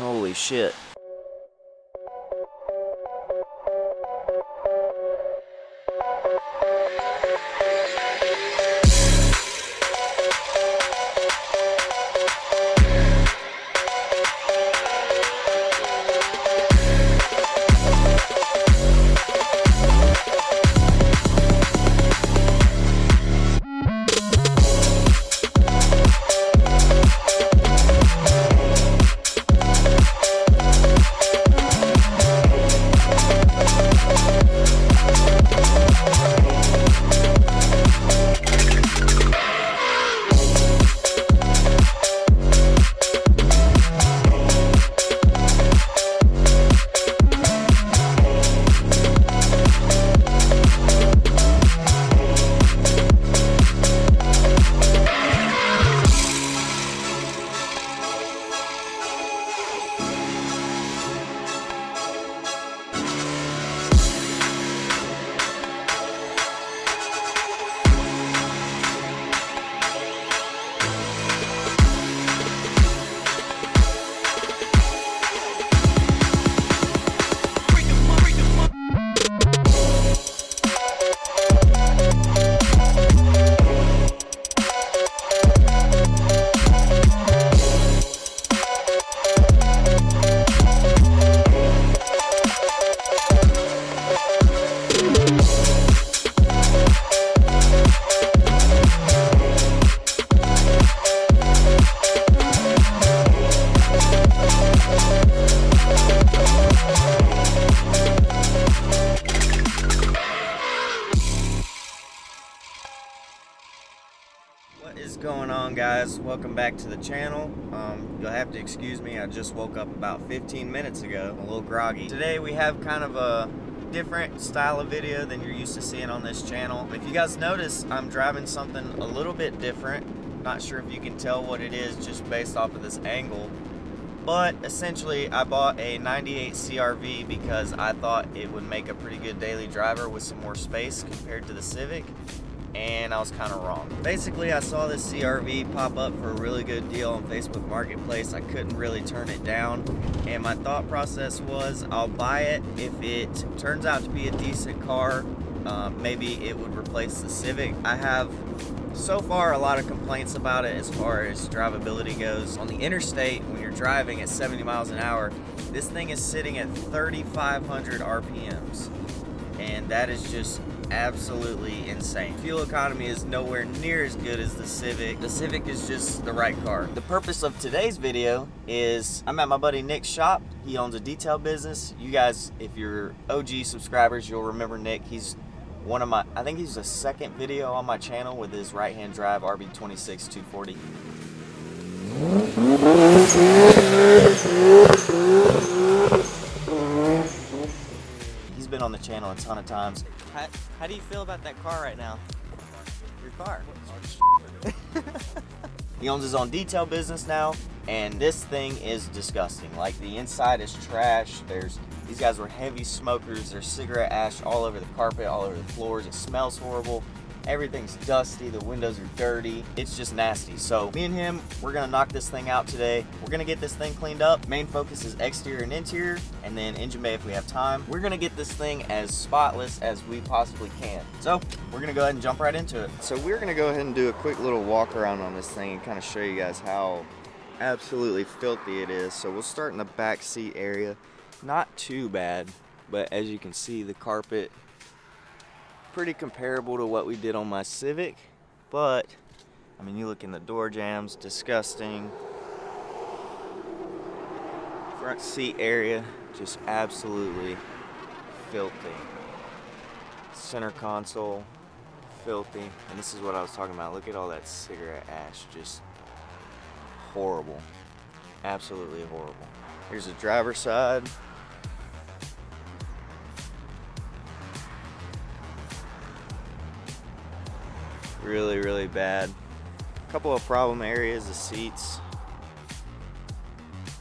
Holy shit. What is going on, guys? Welcome back to the channel. You'll have to excuse me, I just woke up about 15 minutes ago, a little groggy. Today we have kind of a different style of video than you're used to seeing on this channel. If you guys notice, I'm driving something a little bit different. Not sure if you can tell what it is just based off of this angle, but essentially I bought a 98 CRV because I thought it would make a pretty good daily driver with some more space compared to the Civic. And I was kind of wrong. Basically, I saw this CRV pop up for a really good deal on Facebook Marketplace. I couldn't really turn it down, and my thought process was I'll buy it. If it turns out to be a decent car, maybe it would replace the Civic. I have so far a lot of complaints about it as far as drivability goes. On the interstate, when you're driving at 70 miles an hour, this thing is sitting at 3,500 RPMs, and that is just absolutely insane. Fuel economy is nowhere near as good as the Civic. The Civic is just the right car. The purpose of today's video is I'm at my buddy Nick's shop. He owns a detail business. You guys, if you're OG subscribers, you'll remember Nick. He's one of my, I think he's the second video on my channel with his right-hand drive RB26 240. He's been on the channel a ton of times. How do you feel about that car right now? Your car. He owns his own detail business now, and this thing is disgusting. Like, the inside is trash. These guys were heavy smokers. There's cigarette ash all over the carpet, all over the floors. It smells horrible. Everything's dusty, the windows are dirty. It's just nasty. So me and him, we're gonna knock this thing out today. We're gonna get this thing cleaned up. Main focus is exterior and interior, and then engine bay if we have time. We're gonna get this thing as spotless as we possibly can. So we're gonna go ahead and jump right into it. So we're gonna go ahead and do a quick little walk around on this thing and kind of show you guys how absolutely filthy it is. So we'll start in the back seat area. Not too bad, but as you can see, the carpet pretty comparable to what we did on my Civic, but I mean, you look in the door jambs, disgusting. Front seat area, just absolutely filthy. Center console, filthy. And this is what I was talking about. Look at all that cigarette ash, just horrible. Absolutely horrible. Here's the driver's side. Really, really bad. Couple of problem areas, the seats.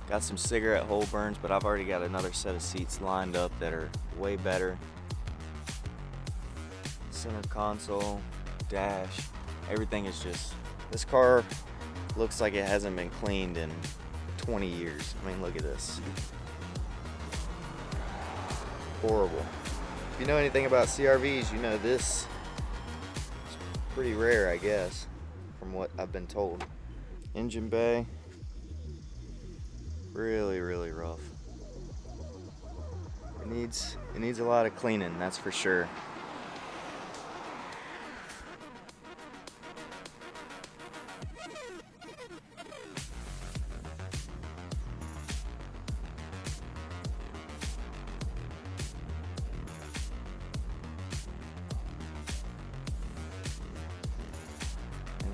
Got some cigarette hole burns, but I've already got another set of seats lined up that are way better. Center console, dash, everything is just, this car looks like it hasn't been cleaned in 20 years. I mean, look at this. Horrible. If you know anything about CRVs, you know this is pretty rare, I guess, from what I've been told. Engine bay, really, really rough. It needs a lot of cleaning, that's for sure.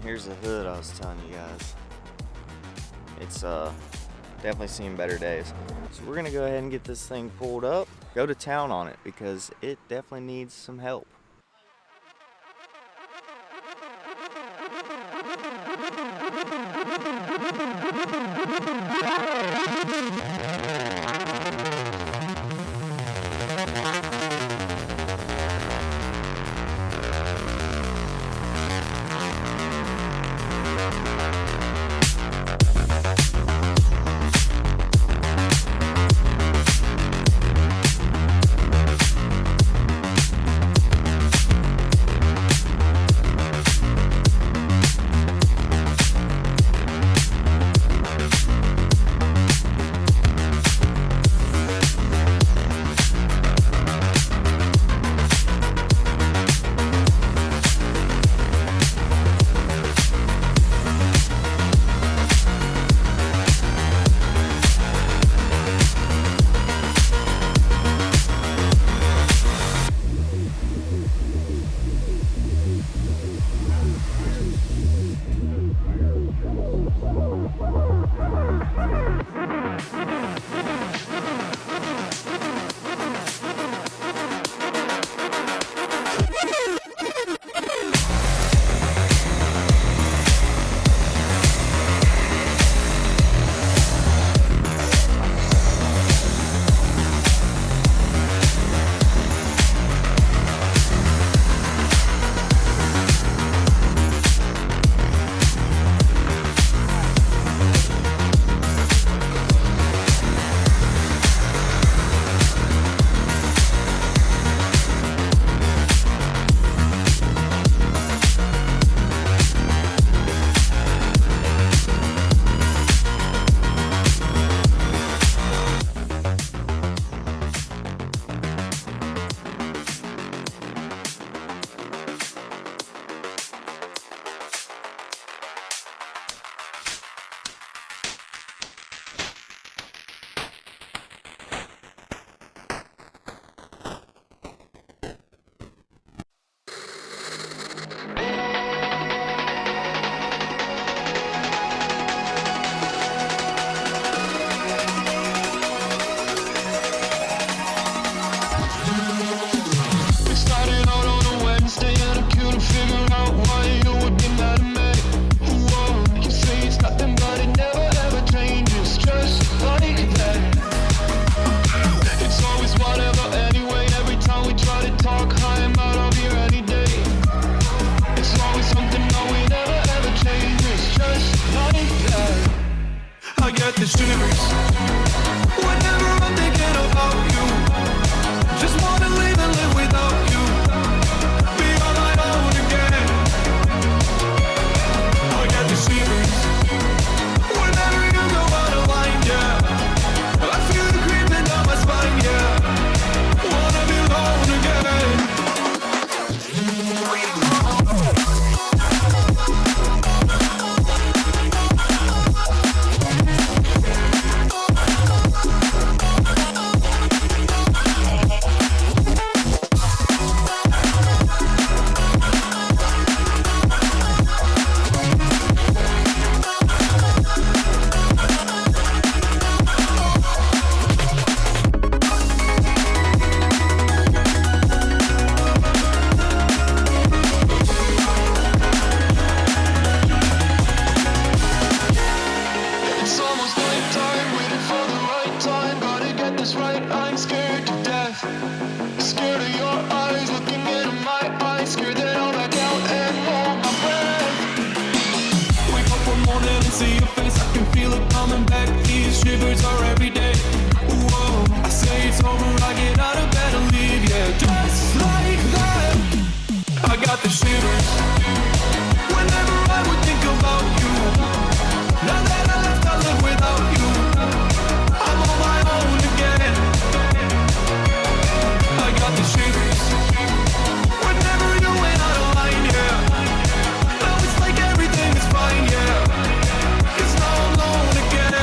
Here's the hood I was telling you guys. It's definitely seen better days. So we're gonna go ahead and get this thing pulled up, go to town on it, because it definitely needs some help. The shivers whenever I'm thinking about you. Just wanna leave and live without you. Be on my own again. I get the shivers whenever you go out of line, yeah. I feel it creeping down my spine, yeah. Wanna be alone again. shivers are every day. Whoa, I say it's over, I get out of bed and leave, yeah. Just like that, I got the shivers. Whenever I would think about you, now that I left, I live without you. I'm on my own again. I got the shivers. Whenever you went out of line, yeah. Now it's like everything is fine, yeah. 'Cause now I'm alone again.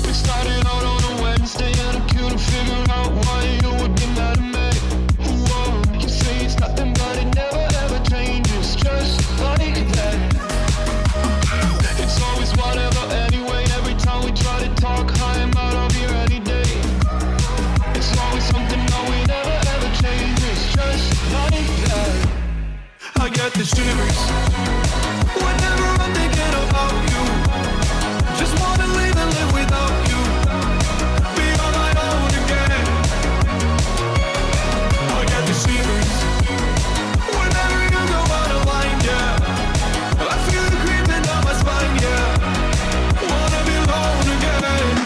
We started out on a Wednesday and I couldn't figure out why you would be mad at me. Whoa, you say it's nothing but it never ever changes, just like that. It's always whatever anyway, every time we try to talk, I am out of here any day. It's always something, no, it never ever changes, just like that. I get the shivers whenever I'm thinking about you. Just wanna leave and live without you. Be on my own again. I get the shivers whenever you go out of line, yeah. I feel it creeping down my spine, yeah. Wanna be alone again.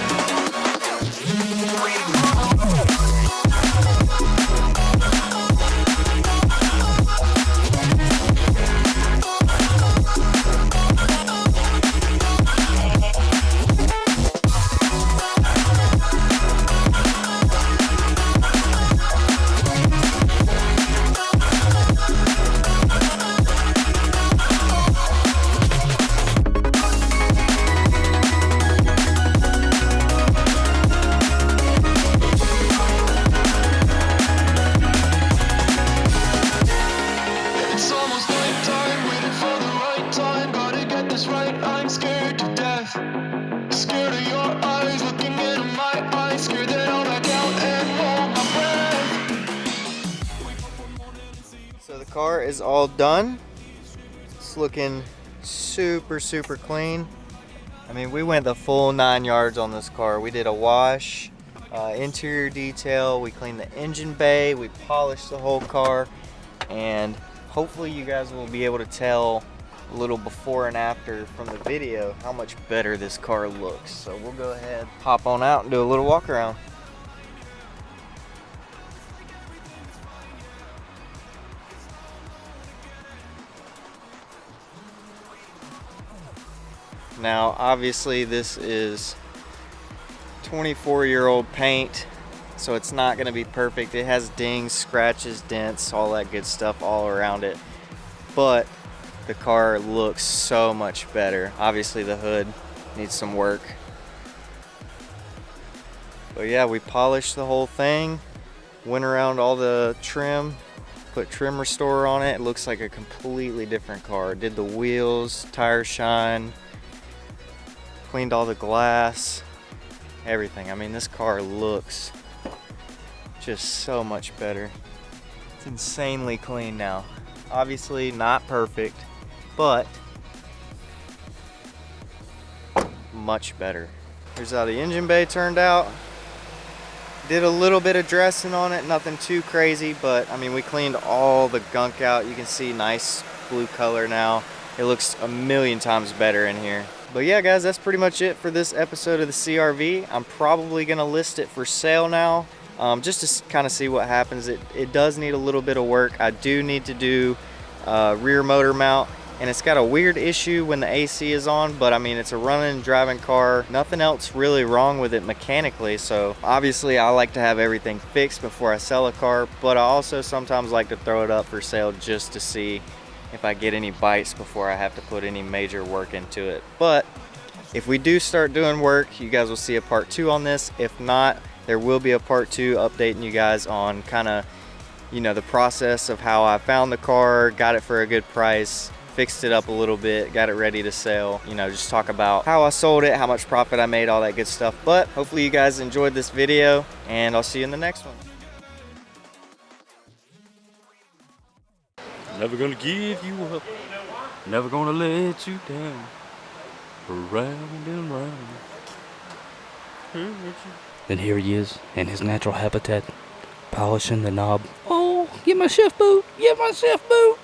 It's almost nighttime, waiting for the right time. Gotta get this right, I'm scared to death. Scared of your eyes, looking into my eyes. Scared that I'll back out and hold my breath. So the car is all done. It's looking super clean. I mean, we went the full 9 yards on this car. We did a wash, interior detail, we cleaned the engine bay, we polished the whole car, and hopefully you guys will be able to tell a little before and after from the video how much better this car looks. So we'll go ahead, hop on out and do a little walk around. Now, obviously this is 24-year-old paint, so it's not going to be perfect. It has dings, scratches, dents, all that good stuff all around it. But the car looks so much better. Obviously the hood needs some work. But yeah, we polished the whole thing, went around all the trim, put trim restorer on it. It looks like a completely different car. Did the wheels, tire shine, cleaned all the glass, everything. I mean, this car looks just so much better. It's insanely clean now. Obviously not perfect, but much better. Here's how the engine bay turned out. Did a little bit of dressing on it, nothing too crazy, but I mean, we cleaned all the gunk out. You can see nice blue color now. It looks a million times better in here. But yeah, guys, that's pretty much it for this episode of the CRV. I'm probably gonna list it for sale now. just to kind of see what happens. It does need a little bit of work. I do need to do rear motor mount, and it's got a weird issue when the AC is on, but I mean, it's a running and driving car. Nothing else really wrong with it mechanically, so obviously I like to have everything fixed before I sell a car, but I also sometimes like to throw it up for sale just to see if I get any bites before I have to put any major work into it. But if we do start doing work, you guys will see a part 2 on this. If not, there will be a part 2 updating you guys on kind of, you know, the process of how I found the car, got it for a good price, fixed it up a little bit, got it ready to sell, you know, just talk about how I sold it, how much profit I made, all that good stuff. But hopefully you guys enjoyed this video, and I'll see you in the next one. Never gonna give you up, never gonna let you down, round and round. And here he is in his natural habitat, polishing the knob. Oh, get my shift boot, get my shift boot.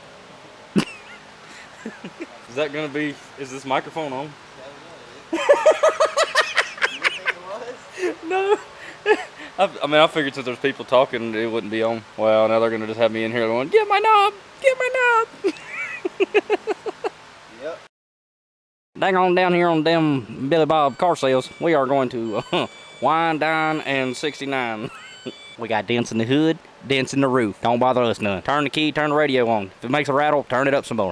Is that gonna be, is this microphone on? No. I mean, I figured since there's people talking, it wouldn't be on. Well, now they're gonna just have me in here going, get my knob, get my knob. Yep. Dang on down here on them Billy Bob car sales, we are going to wine, dine, and 69. We got dents in the hood, dents in the roof. Don't bother us none. Turn the key, turn the radio on. If it makes a rattle, turn it up some more.